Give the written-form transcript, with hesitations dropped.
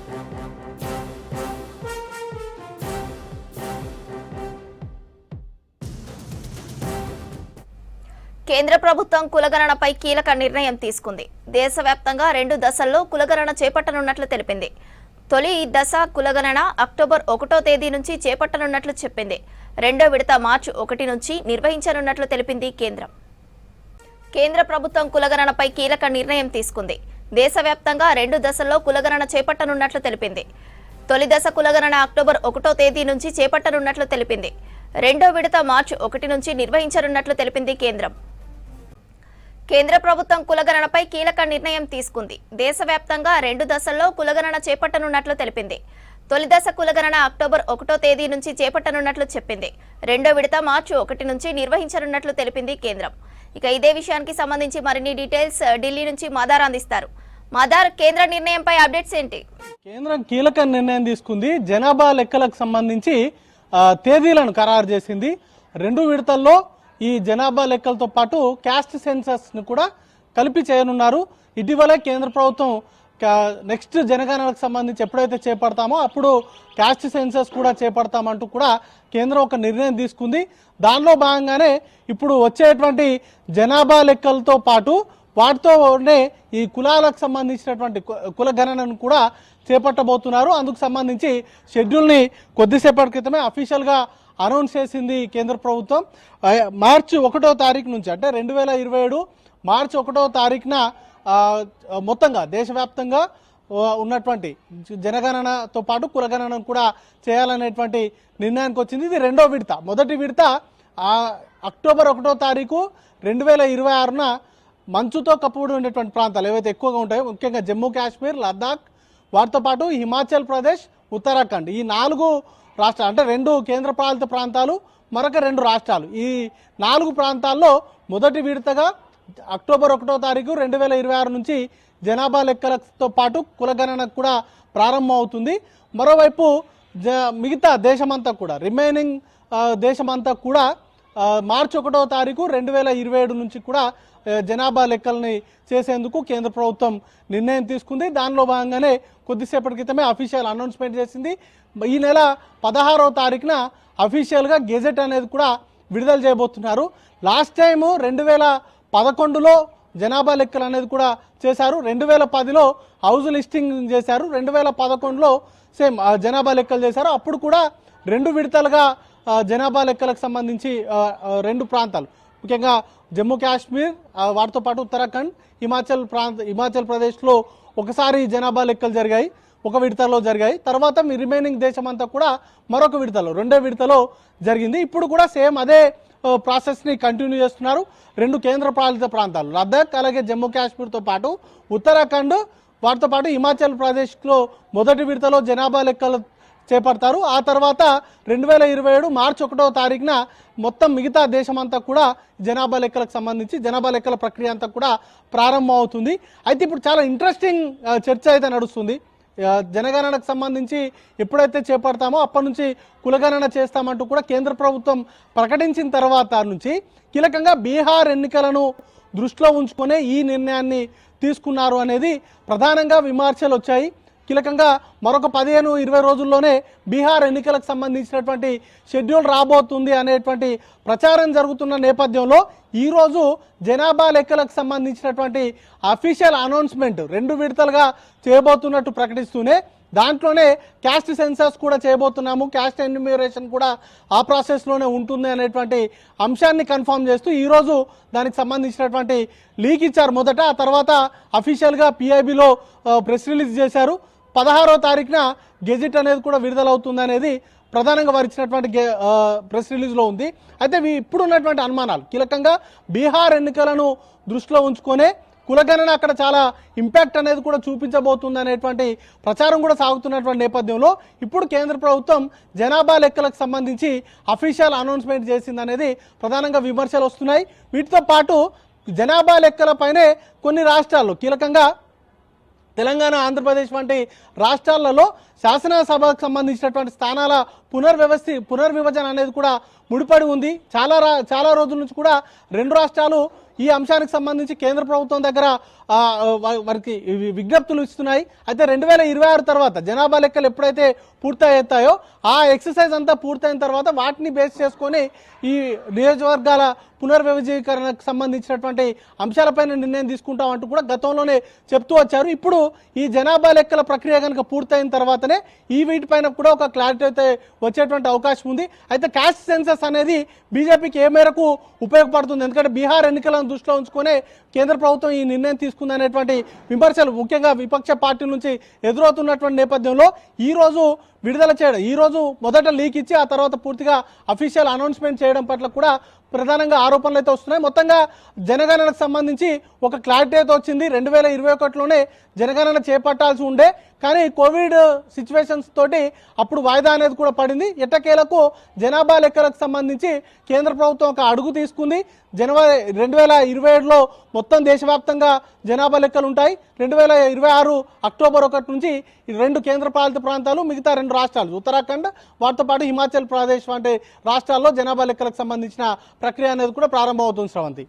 కేంద్ర ప్రభుత్వం కులగణనపై కీలక నిర్ణయం తీసుకుంది. దేశవ్యాప్తంగా 2 దశల్లో కులగణన చేపట్టనున్నట్లు తెలిపింది. తొలి దశ కులగణన అక్టోబర్ 1వ తేదీ నుంచి చేపట్టనున్నట్లు చెప్పింది. రెండో విడత మార్చి 1 నుంచి నిర్వహించనున్నట్లు తెలిపింది కేంద్రం. కేంద్ర ప్రభుత్వం కులగణనపై కీలక నిర్ణయం తీసుకుంది. దేశవ్యాప్తంగా 2 దశల్లో కులగణన చేపట్టనున్నట్లు తెలిపింది. తొలి దశ కులగణన అక్టోబర్ 1వ తేదీ నుంచి చేపట్టనున్నట్లు తెలిపింది. రెండో విడత మార్చి 1 నుంచి నిర్వహించనున్నట్లు తెలిపింది కేంద్రం. కేంద్ర ప్రభుత్వం కులగణనపై కీలక నిర్ణయం తీసుకుంది. దేశవ్యాప్తంగా 2 దశల్లో కులగణన చేపట్టనున్నట్లు తెలిపింది. తొలి దశ కులగణన అక్టోబర్ 1వ తేదీ నుంచి చేపట్టనున్నట్లు చెప్పింది. రెండో విడత మార్చి 1 నుంచి నిర్వహించనున్నట్లు తెలిపింది కేంద్రం. ఇక ఇదే విషయానికి సంబంధించి మరిన్ని డీటెయిల్స్ ఢిల్లీ నుంచి మాదార్ అందిస్తారు. మాదార్, కేంద్ర నిర్ణయంపై అప్డేట్స్ ఏంటి? కేంద్రం కీలక నిర్ణయం తీసుకుంది. జనాభా లెక్కలకు సంబంధించి తేదీలను ఖరారు చేసింది. 2 విడతల్లో ఈ జనాభా లెక్కలతో పాటు క్యాస్ట్ సెన్సస్ ను కూడా కలిపి చేయనున్నారు. ఇటీవలే కేంద్ర ప్రభుత్వం నెక్స్ట్ జనగణనకు సంబంధించి ఎప్పుడైతే చేపడతామో అప్పుడు క్యాస్ట్ సెన్సస్ కూడా చేపడతామంటూ కూడా కేంద్రం ఒక నిర్ణయం తీసుకుంది. దానిలో భాగంగానే ఇప్పుడు వచ్చేటువంటి జనాభా లెక్కలతో పాటు వాటితోనే ఈ కులాలకు సంబంధించినటువంటి కుల గణనను కూడా చేపట్టబోతున్నారు. అందుకు సంబంధించి షెడ్యూల్ని కొద్దిసేపటి క్రితమే అఫీషియల్గా అనౌన్స్ చేసింది కేంద్ర ప్రభుత్వం. మార్చి 1వ తారీఖు నుంచి అంటే 2027 మార్చి 1వ తారీఖున మొత్తంగా దేశవ్యాప్తంగా ఉన్నటువంటి జనగణనతో పాటు కులగణనను కూడా చేయాలనేటువంటి నిర్ణయానికి వచ్చింది. ఇది రెండో విడత. మొదటి విడత అక్టోబర్ 1వ తారీఖు 2026న మంచుతో కప్పుబడి ఉండేటువంటి ప్రాంతాలు ఏవైతే ఎక్కువగా ఉంటాయో, ముఖ్యంగా జమ్మూ కాశ్మీర్, లద్దాఖ్, వాటితో పాటు హిమాచల్ ప్రదేశ్, ఉత్తరాఖండ్, ఈ 4 రాష్ట్రాలు అంటే 2 కేంద్ర పాలిత ప్రాంతాలు, మరొక 2 రాష్ట్రాలు, ఈ 4 ప్రాంతాల్లో మొదటి విడతగా అక్టోబర్ 1వ తారీఖు 2026 నుంచి జనాభా లెక్కలతో పాటు కులగణన కూడా ప్రారంభం అవుతుంది. మరోవైపు మిగతా దేశమంతా కూడా రిమైనింగ్ దేశమంతా కూడా మార్చి 1వ తారీఖు 2027 నుంచి కూడా జనాభా లెక్కల్ని చేసేందుకు కేంద్ర ప్రభుత్వం నిర్ణయం తీసుకుంది. దానిలో భాగంగానే కొద్దిసేపటి క్రితమే అఫీషియల్ అనౌన్స్మెంట్ చేసింది. ఈ నెల 16వ తారీఖున అఫీషియల్గా గెజెట్ అనేది కూడా విడుదల చేయబోతున్నారు. లాస్ట్ టైం 2011లో జనాభా లెక్కలు అనేది కూడా చేశారు. 2010లో హౌస్ లిస్టింగ్ చేశారు. 2011లో సేమ్ జనాభా లెక్కలు చేశారు. అప్పుడు కూడా 2 విడతలుగా జనాభా లెక్కలకు సంబంధించి 2 ప్రాంతాలు, ముఖ్యంగా జమ్మూ కాశ్మీర్, వాటితో పాటు ఉత్తరాఖండ్, హిమాచల్ ప్రదేశ్లో ఒకసారి జనాభా లెక్కలు జరిగాయి, ఒక విడతలో జరిగాయి. తర్వాత మీ రిమైనింగ్ దేశమంతా కూడా మరొక విడతలో, రెండో విడతలో జరిగింది. ఇప్పుడు కూడా సేమ్ అదే ప్రాసెస్ని కంటిన్యూ చేస్తున్నారు. 2 కేంద్ర పాలిత ప్రాంతాలు లద్దాఖ్, అలాగే జమ్మూ కాశ్మీర్తో పాటు ఉత్తరాఖండ్, వాటితో పాటు హిమాచల్ ప్రదేశ్లో మొదటి విడతలో జనాభా లెక్కలు చేపడతారు. ఆ తర్వాత 2027 మార్చి 1వ తారీఖున మొత్తం మిగతా దేశమంతా కూడా జనాభా లెక్కలకు సంబంధించి జనాభా లెక్కల ప్రక్రియ అంతా కూడా ప్రారంభం అవుతుంది. అయితే ఇప్పుడు చాలా ఇంట్రెస్టింగ్ చర్చ అయితే నడుస్తుంది. జనగణనకు సంబంధించి ఎప్పుడైతే చేపడతామో అప్పటి నుంచి కులగణన చేస్తామంటూ కూడా కేంద్ర ప్రభుత్వం ప్రకటించిన తర్వాత నుంచి కీలకంగా బీహార్ ఎన్నికలను దృష్టిలో ఉంచుకునే ఈ నిర్ణయాన్ని తీసుకున్నారు అనేది ప్రధానంగా విమర్శలు వచ్చాయి. కీలకంగా మరొక 15-20 రోజుల్లోనే బీహార్ ఎన్నికలకు సంబంధించినటువంటి షెడ్యూల్ రాబోతుంది అనేటువంటి ప్రచారం జరుగుతున్న నేపథ్యంలో ఈరోజు జనాభా లెక్కలకు సంబంధించినటువంటి అఫీషియల్ అనౌన్స్మెంట్ 2 విడతలుగా చేయబోతున్నట్టు ప్రకటిస్తూనే దాంట్లోనే క్యాస్ట్ సెన్సస్ కూడా చేయబోతున్నాము, క్యాస్ట్ ఎన్యూమరేషన్ కూడా ఆ ప్రాసెస్లోనే ఉంటుంది అనేటువంటి అంశాన్ని కన్ఫర్మ్ చేస్తూ ఈరోజు దానికి సంబంధించినటువంటి లీక్ ఇచ్చారు మొదట. ఆ తర్వాత అఫీషియల్గా పిఐబిలో ప్రెస్ రిలీజ్ చేశారు. 16వ తారీఖున గెజిట్ అనేది కూడా విడుదలవుతుంది అనేది ప్రధానంగా వారు ఇచ్చినటువంటి ప్రెస్ రిలీజ్లో ఉంది. అయితే ఇప్పుడున్నటువంటి అనుమానాలు కీలకంగా బీహార్ ఎన్నికలను దృష్టిలో ఉంచుకొనే కులగణన అక్కడ చాలా ఇంపాక్ట్ అనేది కూడా చూపించబోతుంది అనేటువంటి ప్రచారం కూడా సాగుతున్నటువంటి నేపథ్యంలో ఇప్పుడు కేంద్ర ప్రభుత్వం జనాభా లెక్కలకు సంబంధించి అఫీషియల్ అనౌన్స్మెంట్ చేసిందనేది ప్రధానంగా విమర్శలు వస్తున్నాయి. వీటితో పాటు జనాభా లెక్కలపైనే కొన్ని రాష్ట్రాల్లో కీలకంగా తెలంగాణ, ఆంధ్రప్రదేశ్ వంటి రాష్ట్రాలలో శాసనసభకు సంబంధించినటువంటి స్థానాల పునర్విభజన అనేది కూడా ముడిపడి ఉంది. చాలా రోజుల నుంచి కూడా రెండు రాష్ట్రాలు ఈ అంశానికి సంబంధించి కేంద్ర ప్రభుత్వం దగ్గర వారికి విజ్ఞప్తులు ఇస్తున్నాయి. అయితే 2026 తర్వాత జనాభా లెక్కలు ఎప్పుడైతే పూర్తవుతాయో ఆ ఎక్సర్సైజ్ అంతా పూర్తయిన తర్వాత వాటిని బేస్ చేసుకొని ఈ నియోజకవర్గాల పునర్విభజీకరణకు సంబంధించినటువంటి అంశాలపైన నిర్ణయం తీసుకుంటామంటూ కూడా గతంలోనే చెప్తూ వచ్చారు. ఇప్పుడు ఈ జనాభా లెక్కల ప్రక్రియ కనుక పూర్తయిన తర్వాతనే ఈ వీటిపైన కూడా ఒక క్లారిటీ అయితే వచ్చేటువంటి అవకాశం ఉంది. అయితే క్యాస్ట్ సెన్సస్ అనేది బీజేపీకి ఏ మేరకు ఉపయోగపడుతుంది, ఎందుకంటే బీహార్ ఎన్నికలను దృష్టిలో ఉంచుకునే కేంద్ర ప్రభుత్వం ఈ నిర్ణయం తీసుకుందనేటువంటి విమర్శలు ముఖ్యంగా విపక్ష పార్టీల నుంచి ఎదురవుతున్నటువంటి నేపథ్యంలో ఈ రోజు మొదట లీక్ ఇచ్చి ఆ తర్వాత పూర్తిగా అఫీషియల్ అనౌన్స్మెంట్ చేయడం పట్ల కూడా ప్రధానంగా ఆరోపణలు అయితే వస్తున్నాయి. మొత్తంగా జనగణనకు సంబంధించి ఒక క్లారిటీ అయితే వచ్చింది. 2021లోనే జనగణన చేపట్టాల్సి ఉండే, కానీ కోవిడ్ సిచ్యువేషన్స్ తోటి అప్పుడు వాయిదా అనేది కూడా పడింది. ఎట్టకేలకు జనాభా లెక్కలకు సంబంధించి కేంద్ర ప్రభుత్వం ఒక అడుగు తీసుకుంది. జనవరి 2027లో మొత్తం దేశవ్యాప్తంగా జనాభా లెక్కలు ఉంటాయి. 2026 అక్టోబర్ 1 నుంచి 2 కేంద్ర పాలిత ప్రాంతాలు, మిగతా 2 రాష్ట్రాలు ఉత్తరాఖండ్, వాటితో పాటు హిమాచల్ ప్రదేశ్ వంటి రాష్ట్రాల్లో జనాభా లెక్కలకు సంబంధించిన ప్రక్రియ అనేది కూడా ప్రారంభమవుతుంది. శ్రవంతి.